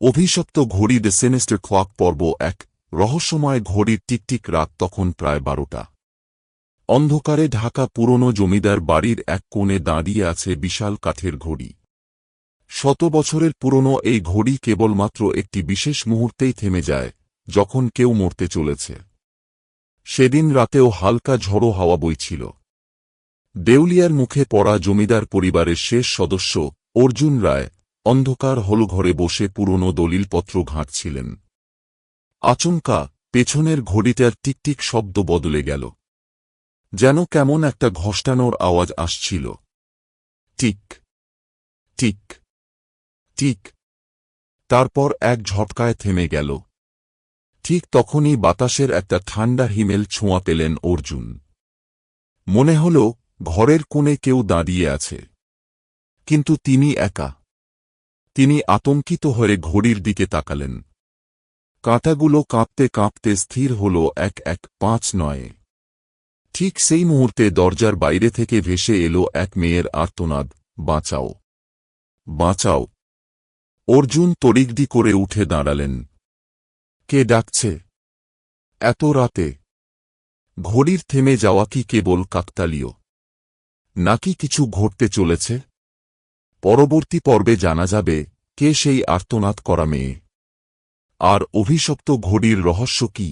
অভিশপ্ত ঘড়ি the sinister clock পর্ব ১ রহস্যময় ঘড়ির টিকটিক রাত তখন প্রায় ১২টা। অন্ধকারে ঢাকা পুরনো জমিদার বাড়ির এক কোণে দাঁড়িয়ে আছে বিশাল কাঠের ঘড়ি। শত বছরের পুরনো এই ঘড়ি কেবলমাত্র একটি বিশেষ মুহূর্তেই থেমে যায়, যখন কেউ মরতে চলেছে। সেদিন রাতেও হালকা ঝড়ো হাওয়া বইছিল। দেউলিয়ার মুখে পড়া জমিদার পরিবারের শেষ সদস্য অর্জুন রায় অন্ধকার হলঘরে বসে পুরনো দলিলপত্র ঘাঁটছিলেন। আচমকা পেছনের ঘড়িটার টিকটিক শব্দ বদলে গেল। যেন কেমন একটা ঘষ্টানোর আওয়াজ আসছিল। Tick tick tick. তারপর এক ঝটকায় থেমে গেল। ঠিক তখনই বাতাসের একটা ঠান্ডা হিমেল ছোঁয়া পেলেন অর্জুন। মনে হল ঘরের কোণে কেউ দাঁড়িয়ে আছে, কিন্তু তিনি একা। তিনি আতঙ্কিত হয়ে ঘড়ির দিকে তাকালেন। কাঁটাগুলো কাঁপতে কাঁপতে স্থির হল ১১৫৯। ঠিক সেই মুহূর্তে দরজার বাইরে থেকে ভেসে এলো এক মেয়ের আর্তনাদ, বাঁচাও, বাঁচাও। অর্জুন তড়িগড়ি করে উঠে দাঁড়ালেন। কে ডাকছে এত রাতে? ঘড়ির থেমে যাওয়া কি কেবল কাকতালীয়, নাকি কিছু ঘটতে চলেছে? পরবর্তী পর্বে জানা যাবে কে সেই আর্তনাদ করা মেয়ে, আর অভিশপ্ত ঘড়ির রহস্য কি।